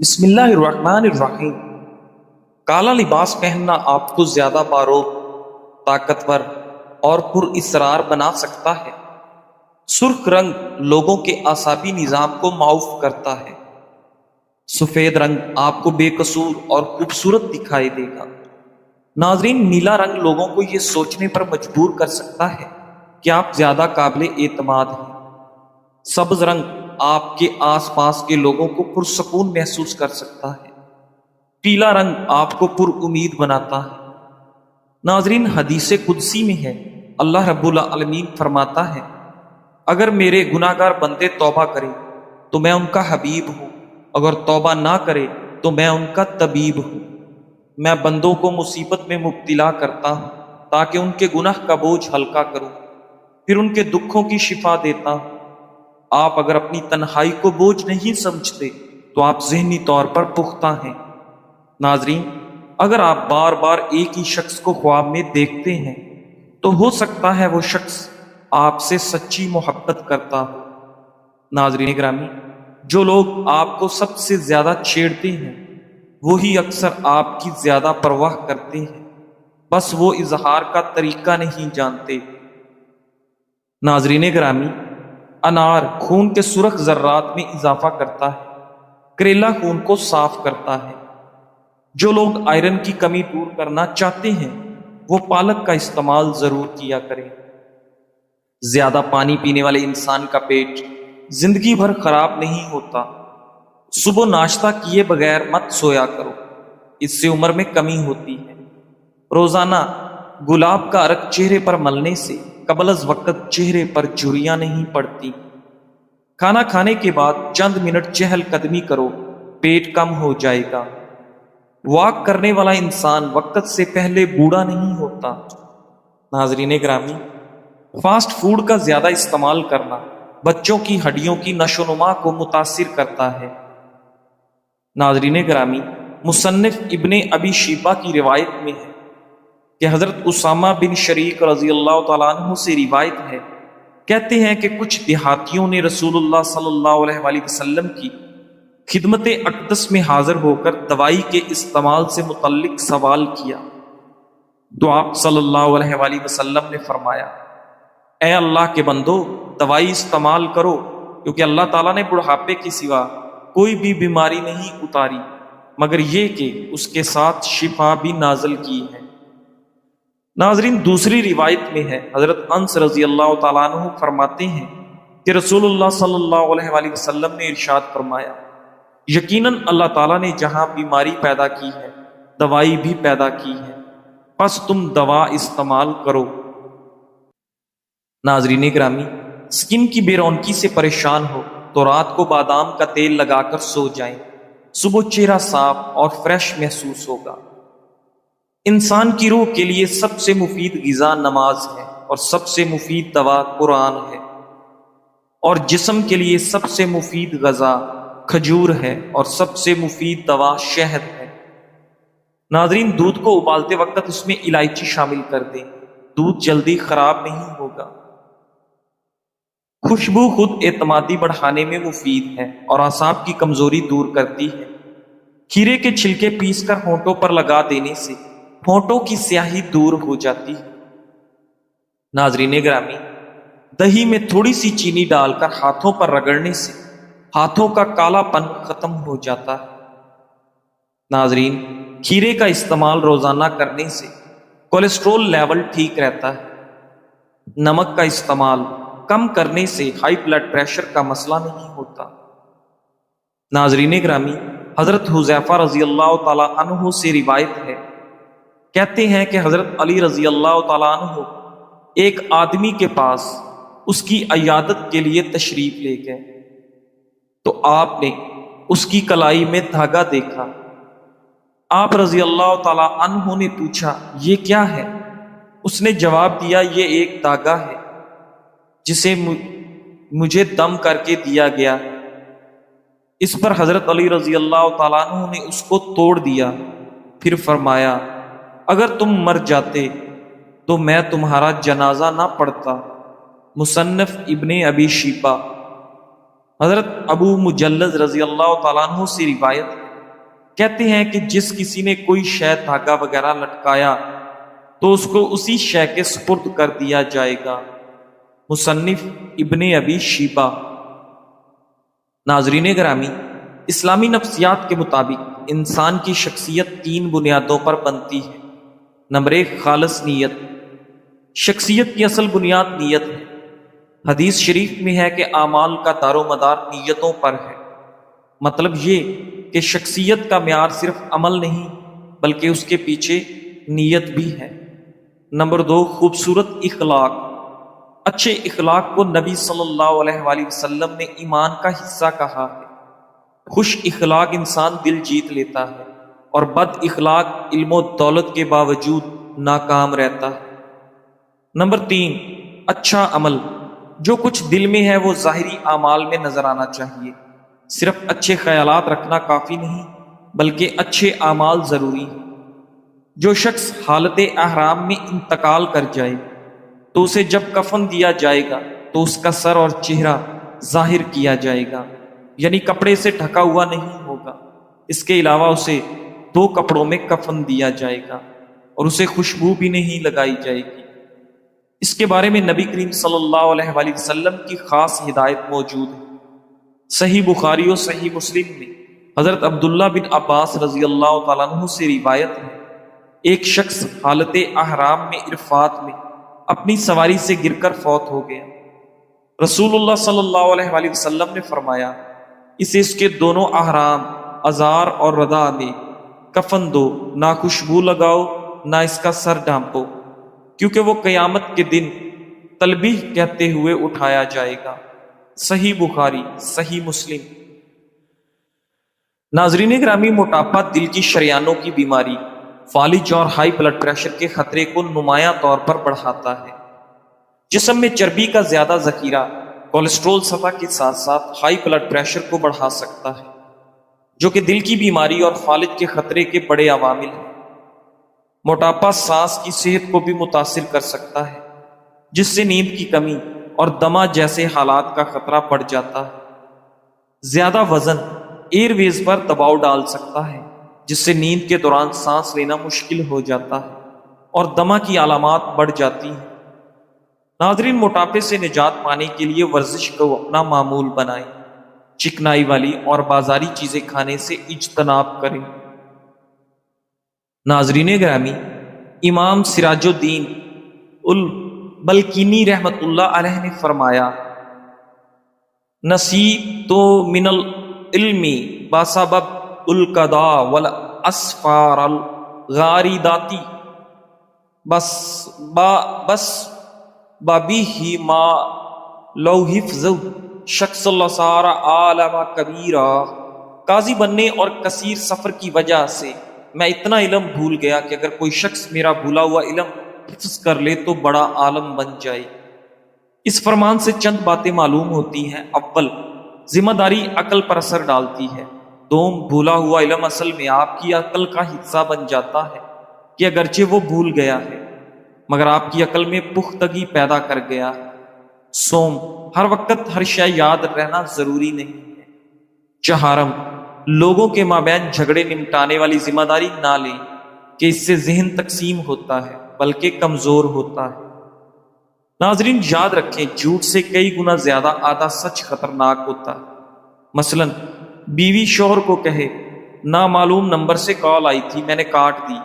بسم اللہ الرحمن الرحیم۔ کالا لباس پہننا آپ کو زیادہ باروق، طاقتور اور پر اسرار بنا سکتا ہے۔ سرخ رنگ لوگوں کے اعصابی نظام کو معاف کرتا ہے۔ سفید رنگ آپ کو بے قصور اور خوبصورت دکھائی دے گا۔ ناظرین، نیلا رنگ لوگوں کو یہ سوچنے پر مجبور کر سکتا ہے کہ آپ زیادہ قابل اعتماد ہیں۔ سبز رنگ آپ کے آس پاس کے لوگوں کو پرسکون محسوس کر سکتا ہے۔ پیلا رنگ آپ کو پر امید بناتا ہے۔ ناظرین، حدیث قدسی میں ہے، اللہ رب العالمین فرماتا ہے، اگر میرے گناہ گار بندے توبہ کرے تو میں ان کا حبیب ہوں، اگر توبہ نہ کرے تو میں ان کا طبیب ہوں۔ میں بندوں کو مصیبت میں مبتلا کرتا ہوں تاکہ ان کے گناہ کا بوجھ ہلکا کروں، پھر ان کے دکھوں کی شفا دیتا ہوں۔ آپ اگر اپنی تنہائی کو بوجھ نہیں سمجھتے تو آپ ذہنی طور پر پختہ ہیں۔ ناظرین، اگر آپ بار بار ایک ہی شخص کو خواب میں دیکھتے ہیں تو ہو سکتا ہے وہ شخص آپ سے سچی محبت کرتا ہو۔ ناظرین گرامی، جو لوگ آپ کو سب سے زیادہ چھیڑتے ہیں وہی اکثر آپ کی زیادہ پرواہ کرتے ہیں، بس وہ اظہار کا طریقہ نہیں جانتے۔ ناظرین گرامی، انار خون کے سرخ ذرات میں اضافہ کرتا ہے، کریلا خون کو صاف کرتا ہے۔ جو لوگ آئرن کی کمی دور کرنا چاہتے ہیں وہ پالک کا استعمال ضرور کیا کریں۔ زیادہ پانی پینے والے انسان کا پیٹ زندگی بھر خراب نہیں ہوتا۔ صبح ناشتہ کیے بغیر مت سویا کرو، اس سے عمر میں کمی ہوتی ہے۔ روزانہ گلاب کا عرق چہرے پر ملنے سے قبل از وقت چہرے پر جھریاں نہیں پڑتی۔ کھانا کھانے کے بعد چند منٹ چہل قدمی کرو، پیٹ کم ہو جائے گا۔ واک کرنے والا انسان وقت سے پہلے بوڑھا نہیں ہوتا۔ ناظرین گرامی، فاسٹ فوڈ کا زیادہ استعمال کرنا بچوں کی ہڈیوں کی نشو و نما کو متاثر کرتا ہے۔ ناظرین گرامی، مصنف ابن ابی شیبہ کی روایت میں ہے کہ حضرت اسامہ بن شریک رضی اللہ تعالیٰ عنہ سے روایت ہے، کہتے ہیں کہ کچھ دیہاتیوں نے رسول اللہ صلی اللہ علیہ وآلہ وسلم کی خدمت اقدس میں حاضر ہو کر دوائی کے استعمال سے متعلق سوال کیا تو آپ صلی اللہ علیہ وآلہ وسلم نے فرمایا، اے اللہ کے بندو، دوائی استعمال کرو، کیونکہ اللہ تعالیٰ نے بڑھاپے کے سوا کوئی بھی بیماری نہیں اتاری مگر یہ کہ اس کے ساتھ شفا بھی نازل کی ہے۔ ناظرین، دوسری روایت میں ہے، حضرت انس رضی اللہ تعالیٰ عنہ فرماتے ہیں کہ رسول اللہ صلی اللہ علیہ وآلہ وسلم نے ارشاد فرمایا، یقیناً اللہ تعالیٰ نے جہاں بیماری پیدا کی ہے دوائی بھی پیدا کی ہے، پس تم دوا استعمال کرو۔ ناظرین گرامی، سکن کی بے رونقی سے پریشان ہو تو رات کو بادام کا تیل لگا کر سو جائیں، صبح چہرہ صاف اور فریش محسوس ہوگا۔ انسان کی روح کے لیے سب سے مفید غذا نماز ہے اور سب سے مفید دوا قرآن ہے، اور جسم کے لیے سب سے مفید غذا کھجور ہے اور سب سے مفید دوا شہد ہے۔ ناظرین، دودھ کو ابالتے وقت اس میں الائچی شامل کر دیں، دودھ جلدی خراب نہیں ہوگا۔ خوشبو خود اعتمادی بڑھانے میں مفید ہے اور اعصاب کی کمزوری دور کرتی ہے۔ کھیرے کے چھلکے پیس کر ہونٹوں پر لگا دینے سے ہونٹوں کی سیاہی دور ہو جاتی ہے۔ ناظرین گرامی، دہی میں تھوڑی سی چینی ڈال کر ہاتھوں پر رگڑنے سے ہاتھوں کا کالا پن ختم ہو جاتا ہے۔ ناظرین، کھیرے کا استعمال روزانہ کرنے سے کولیسٹرول لیول ٹھیک رہتا ہے۔ نمک کا استعمال کم کرنے سے ہائی بلڈ پریشر کا مسئلہ نہیں ہوتا۔ ناظرین گرامی، حضرت حذیفہ رضی اللہ تعالیٰ عنہ سے روایت ہے، کہتے ہیں کہ حضرت علی رضی اللہ تعالیٰ عنہ ایک آدمی کے پاس اس کی عیادت کے لیے تشریف لے گئے تو آپ نے اس کی کلائی میں دھاگا دیکھا۔ آپ رضی اللہ تعالیٰ عنہ نے پوچھا، یہ کیا ہے؟ اس نے جواب دیا، یہ ایک دھاگا ہے جسے مجھے دم کر کے دیا گیا۔ اس پر حضرت علی رضی اللہ تعالیٰ عنہ نے اس کو توڑ دیا، پھر فرمایا، اگر تم مر جاتے تو میں تمہارا جنازہ نہ پڑھتا۔ مصنف ابن ابی شیبہ۔ حضرت ابو مجلد رضی اللہ تعالیٰ عنہ سے روایت ہے کہتے ہیں کہ جس کسی نے کوئی شے دھاگا وغیرہ لٹکایا تو اس کو اسی شے کے سپرد کر دیا جائے گا۔ مصنف ابن ابی شیبہ۔ ناظرین گرامی، اسلامی نفسیات کے مطابق انسان کی شخصیت 3 بنیادوں پر بنتی ہے۔ نمبر 1، خالص نیت۔ شخصیت کی اصل بنیاد نیت ہے۔ حدیث شریف میں ہے کہ اعمال کا دار و مدار نیتوں پر ہے۔ مطلب یہ کہ شخصیت کا معیار صرف عمل نہیں بلکہ اس کے پیچھے نیت بھی ہے۔ نمبر 2، خوبصورت اخلاق۔ اچھے اخلاق کو نبی صلی اللہ علیہ وآلہ وسلم نے ایمان کا حصہ کہا ہے۔ خوش اخلاق انسان دل جیت لیتا ہے اور بد اخلاق علم و دولت کے باوجود ناکام رہتا ہے۔ نمبر 3، اچھا عمل۔ جو کچھ دل میں ہے وہ ظاہری اعمال میں نظر آنا چاہیے۔ صرف اچھے خیالات رکھنا کافی نہیں بلکہ اچھے اعمال ضروری ہیں۔ جو شخص حالت احرام میں انتقال کر جائے تو اسے جب کفن دیا جائے گا تو اس کا سر اور چہرہ ظاہر کیا جائے گا، یعنی کپڑے سے ڈھکا ہوا نہیں ہوگا۔ اس کے علاوہ اسے 2 کپڑوں میں کفن دیا جائے گا اور اسے خوشبو بھی نہیں لگائی جائے گی۔ اس کے بارے میں نبی کریم صلی اللہ علیہ وآلہ وسلم کی خاص ہدایت موجود ہے۔ صحیح بخاری اور صحیح مسلم میں حضرت عبداللہ بن عباس رضی اللہ تعالیٰ عنہ سے روایت ہے، ایک شخص حالت احرام میں عرفات میں اپنی سواری سے گر کر فوت ہو گیا۔ رسول اللہ صلی اللہ علیہ وآلہ وسلم نے فرمایا، اسے اس کے دونوں احرام ازار اور ردا میں کفن دو، نہ خوشبو لگاؤ نہ اس کا سر ڈھانپو، کیونکہ وہ قیامت کے دن تلبیح کہتے ہوئے اٹھایا جائے گا۔ صحیح بخاری، صحیح مسلم۔ ناظرین گرامی، موٹاپا دل کی شریانوں کی بیماری، فالج اور ہائی بلڈ پریشر کے خطرے کو نمایاں طور پر بڑھاتا ہے۔ جسم میں چربی کا زیادہ ذخیرہ کولیسٹرول سطح کے ساتھ ساتھ ہائی بلڈ پریشر کو بڑھا سکتا ہے، جو کہ دل کی بیماری اور فالج کے خطرے کے بڑے عوامل ہیں۔ موٹاپا سانس کی صحت کو بھی متاثر کر سکتا ہے، جس سے نیند کی کمی اور دمہ جیسے حالات کا خطرہ بڑھ جاتا ہے۔ زیادہ وزن ایئر ویز پر دباؤ ڈال سکتا ہے، جس سے نیند کے دوران سانس لینا مشکل ہو جاتا ہے اور دمہ کی علامات بڑھ جاتی ہیں۔ ناظرین، موٹاپے سے نجات پانے کے لیے ورزش کو اپنا معمول بنائیں، چکنائی والی اور بازاری چیزیں کھانے سے اجتناب کریں۔ ناظرین گرامی، امام سراج الدین البلقینی رحمت اللہ علیہ نے فرمایا، نصیب تو من العلم بسبب القضا والاسفار الغارداتی بس بابی ما لو حفظ شخص اللہ سارا عالم کبیرہ۔ قاضی بننے اور کثیر سفر کی وجہ سے میں اتنا علم بھول گیا کہ اگر کوئی شخص میرا بھولا ہوا علم حفظ کر لے تو بڑا عالم بن جائے۔ اس فرمان سے چند باتیں معلوم ہوتی ہیں۔ اول، ذمہ داری عقل پر اثر ڈالتی ہے۔ دوم، بھولا ہوا علم اصل میں آپ کی عقل کا حصہ بن جاتا ہے کہ اگرچہ وہ بھول گیا ہے مگر آپ کی عقل میں پختگی پیدا کر گیا ہے۔ سوم، ہر وقت ہر شے یاد رہنا ضروری نہیں ہے۔ چہارم، لوگوں کے مابین جھگڑے نمٹانے والی ذمہ داری نہ لیں کہ اس سے ذہن تقسیم ہوتا ہے بلکہ کمزور ہوتا ہے۔ ناظرین، یاد رکھیں، جھوٹ سے کئی گنا زیادہ آدھا سچ خطرناک ہوتا ہے۔ مثلا بیوی شوہر کو کہے، نامعلوم نمبر سے کال آئی تھی، میں نے کاٹ دی،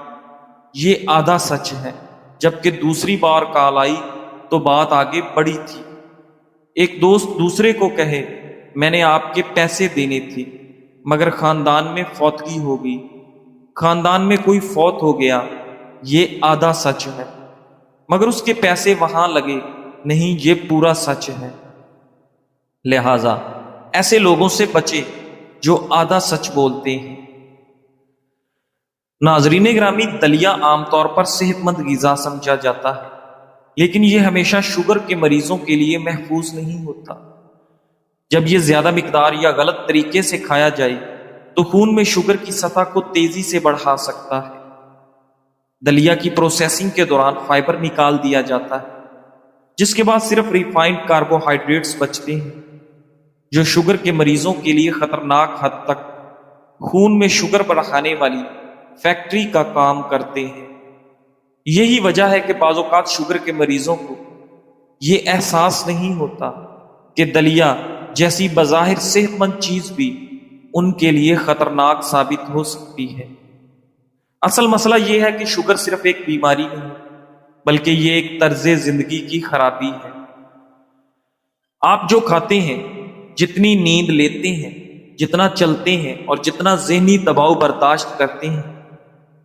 یہ آدھا سچ ہے، جبکہ دوسری بار کال آئی تو بات آگے بڑھی تھی۔ ایک دوست دوسرے کو کہے، میں نے آپ کے پیسے دینے تھے مگر خاندان میں فوتگی ہو گئی، خاندان میں کوئی فوت ہو گیا، یہ آدھا سچ ہے، مگر اس کے پیسے وہاں لگے نہیں، یہ پورا سچ ہے۔ لہذا ایسے لوگوں سے بچے جو آدھا سچ بولتے ہیں۔ ناظرین گرامی، دلیا عام طور پر صحت مند غذا سمجھا جاتا ہے، لیکن یہ ہمیشہ شوگر کے مریضوں کے لیے محفوظ نہیں ہوتا۔ جب یہ زیادہ مقدار یا غلط طریقے سے کھایا جائے تو خون میں شوگر کی سطح کو تیزی سے بڑھا سکتا ہے۔ دلیا کی پروسیسنگ کے دوران فائبر نکال دیا جاتا ہے، جس کے بعد صرف ریفائنڈ کاربوہائیڈریٹس بچتے ہیں، جو شوگر کے مریضوں کے لیے خطرناک حد تک خون میں شوگر بڑھانے والی فیکٹری کا کام کرتے ہیں۔ یہی وجہ ہے کہ بعض اوقات شوگر کے مریضوں کو یہ احساس نہیں ہوتا کہ دلیا جیسی بظاہر صحت مند چیز بھی ان کے لیے خطرناک ثابت ہو سکتی ہے۔ اصل مسئلہ یہ ہے کہ شوگر صرف ایک بیماری نہیں بلکہ یہ ایک طرز زندگی کی خرابی ہے۔ آپ جو کھاتے ہیں، جتنی نیند لیتے ہیں، جتنا چلتے ہیں اور جتنا ذہنی دباؤ برداشت کرتے ہیں،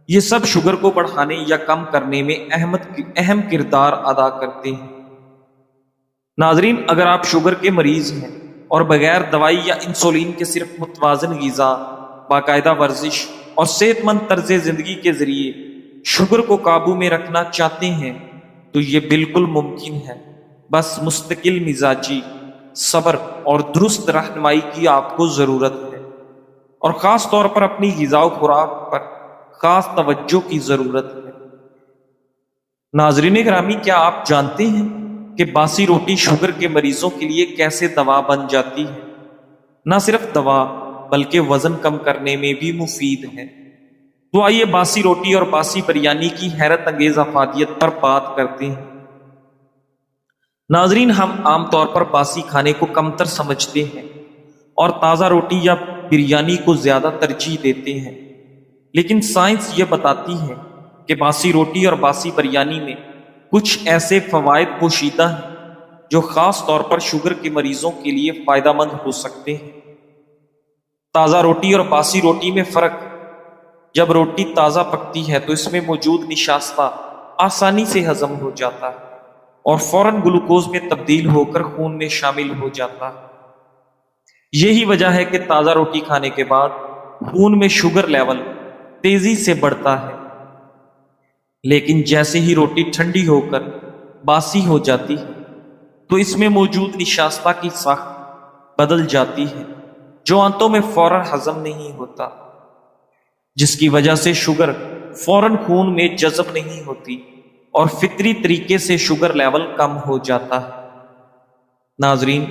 یہ سب شوگر کو بڑھانے یا کم کرنے میں اہم کردار ادا کرتے ہیں۔ ناظرین، اگر آپ شوگر کے مریض ہیں اور بغیر دوائی یا انسولین کے صرف متوازن غذا، باقاعدہ ورزش اور صحت مند طرز زندگی کے ذریعے شوگر کو قابو میں رکھنا چاہتے ہیں تو یہ بالکل ممکن ہے۔ بس مستقل مزاجی، صبر اور درست رہنمائی کی آپ کو ضرورت ہے، اور خاص طور پر اپنی غذا و خوراک پر خاص توجہ کی ضرورت ہے۔ ناظرین گرامی، کیا آپ جانتے ہیں کہ باسی روٹی شوگر کے مریضوں کے لیے کیسے دوا بن جاتی ہے؟ نہ صرف دوا بلکہ وزن کم کرنے میں بھی مفید ہے۔ تو آئیے باسی روٹی اور باسی بریانی کی حیرت انگیز افادیت پر بات کرتے ہیں۔ ناظرین، ہم عام طور پر باسی کھانے کو کمتر سمجھتے ہیں اور تازہ روٹی یا بریانی کو زیادہ ترجیح دیتے ہیں، لیکن سائنس یہ بتاتی ہے کہ باسی روٹی اور باسی بریانی میں کچھ ایسے فوائد پوشیدہ ہیں جو خاص طور پر شوگر کے مریضوں کے لیے فائدہ مند ہو سکتے ہیں۔ تازہ روٹی اور باسی روٹی میں فرق: جب روٹی تازہ پکتی ہے تو اس میں موجود نشاستہ آسانی سے ہضم ہو جاتا ہے اور فوراً گلوکوز میں تبدیل ہو کر خون میں شامل ہو جاتا ہے۔ یہی وجہ ہے کہ تازہ روٹی کھانے کے بعد خون میں شوگر لیول تیزی سے بڑھتا ہے، لیکن جیسے ہی روٹی ٹھنڈی ہو کر باسی ہو جاتی ہے تو اس میں موجود نشاستہ کی ساخت بدل جاتی ہے جو آنتوں میں فوراً ہضم نہیں ہوتا، جس کی وجہ سے شوگر فوراً خون میں جذب نہیں ہوتی اور فطری طریقے سے شوگر لیول کم ہو جاتا ہے۔ ناظرین،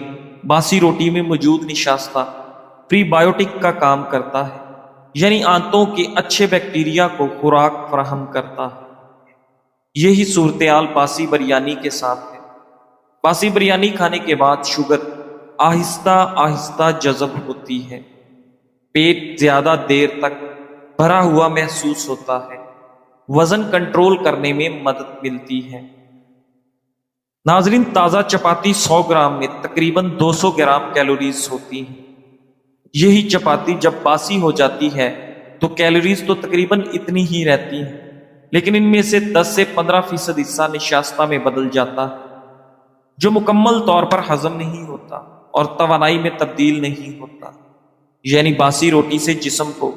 باسی روٹی میں موجود نشاستہ پری بایوٹک کا کام کرتا ہے، یعنی آنتوں کے اچھے بیکٹیریا کو خوراک فراہم کرتا ہے۔ یہی صورتحال باسی بریانی کے ساتھ ہے۔ باسی بریانی کھانے کے بعد شوگر آہستہ آہستہ جذب ہوتی ہے، پیٹ زیادہ دیر تک بھرا ہوا محسوس ہوتا ہے، وزن کنٹرول کرنے میں مدد ملتی ہے۔ ناظرین، تازہ چپاتی 100 گرام میں تقریباً 200 گرام کیلوریز ہوتی ہیں۔ یہی چپاتی جب باسی ہو جاتی ہے تو کیلوریز تو تقریباً اتنی ہی رہتی ہیں، لیکن ان میں سے 10 سے 15% حصہ نشاستہ میں بدل جاتا ہے جو مکمل طور پر ہضم نہیں ہوتا اور توانائی میں تبدیل نہیں ہوتا۔ یعنی باسی روٹی سے جسم کو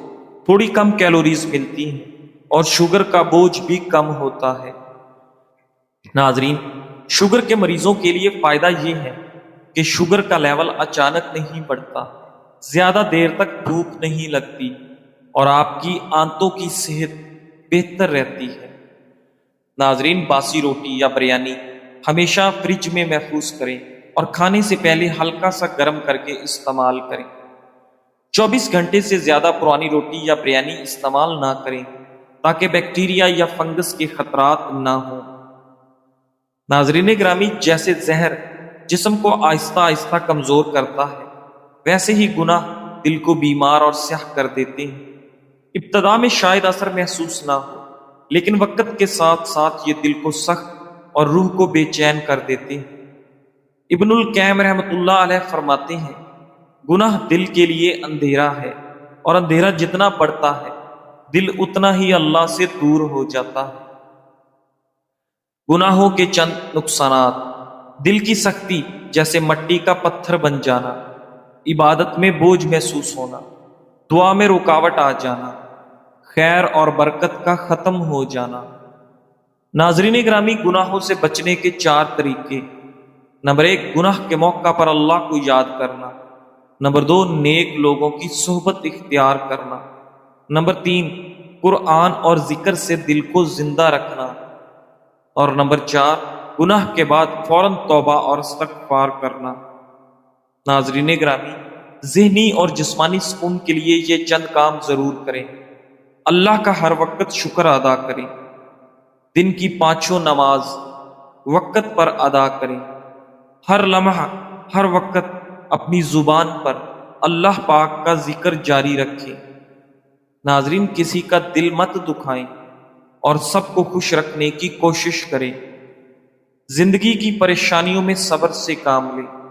تھوڑی کم کیلوریز ملتی ہیں اور شوگر کا بوجھ بھی کم ہوتا ہے۔ ناظرین، شوگر کے مریضوں کے لیے فائدہ یہ ہے کہ شوگر کا لیول اچانک نہیں بڑھتا، زیادہ دیر تک بھوک نہیں لگتی اور آپ کی آنتوں کی صحت بہتر رہتی ہے۔ ناظرین، باسی روٹی یا بریانی ہمیشہ فریج میں محفوظ کریں اور کھانے سے پہلے ہلکا سا گرم کر کے استعمال کریں۔ 24 گھنٹے سے زیادہ پرانی روٹی یا بریانی استعمال نہ کریں تاکہ بیکٹیریا یا فنگس کے خطرات نہ ہوں۔ ناظرین گرامی، جیسے زہر جسم کو آہستہ آہستہ کمزور کرتا ہے، ویسے ہی گناہ دل کو بیمار اور سیاہ کر دیتے ہیں۔ ابتدا میں شاید اثر محسوس نہ ہو، لیکن وقت کے ساتھ ساتھ یہ دل کو سخت اور روح کو بے چین کر دیتے ہیں۔ ابن القیم رحمۃ اللہ علیہ فرماتے ہیں، گناہ دل کے لیے اندھیرا ہے، اور اندھیرا جتنا بڑھتا ہے دل اتنا ہی اللہ سے دور ہو جاتا ہے۔ گناہوں کے چند نقصانات: دل کی سختی جیسے مٹی کا پتھر بن جانا، عبادت میں بوجھ محسوس ہونا، دعا میں رکاوٹ آ جانا، خیر اور برکت کا ختم ہو جانا۔ ناظرین گرامی، گناہوں سے بچنے کے 4 طریقے: نمبر 1، گناہ کے موقع پر اللہ کو یاد کرنا۔ نمبر 2، نیک لوگوں کی صحبت اختیار کرنا۔ نمبر 3، قرآن اور ذکر سے دل کو زندہ رکھنا۔ اور نمبر 4، گناہ کے بعد فوراً توبہ اور استغفار کرنا۔ ناظرین گرامی، ذہنی اور جسمانی سکون کے لیے یہ چند کام ضرور کریں۔ اللہ کا ہر وقت شکر ادا کریں، دن کی پانچوں نماز وقت پر ادا کریں، ہر لمحہ ہر وقت اپنی زبان پر اللہ پاک کا ذکر جاری رکھیں۔ ناظرین، کسی کا دل مت دکھائیں اور سب کو خوش رکھنے کی کوشش کریں۔ زندگی کی پریشانیوں میں صبر سے کام لیں۔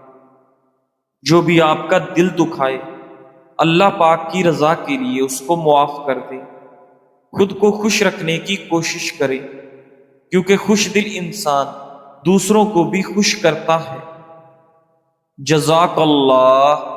جو بھی آپ کا دل دکھائے، اللہ پاک کی رضا کے لیے اس کو معاف کر دیں۔ خود کو خوش رکھنے کی کوشش کریں، کیونکہ خوش دل انسان دوسروں کو بھی خوش کرتا ہے۔ جزاک اللہ۔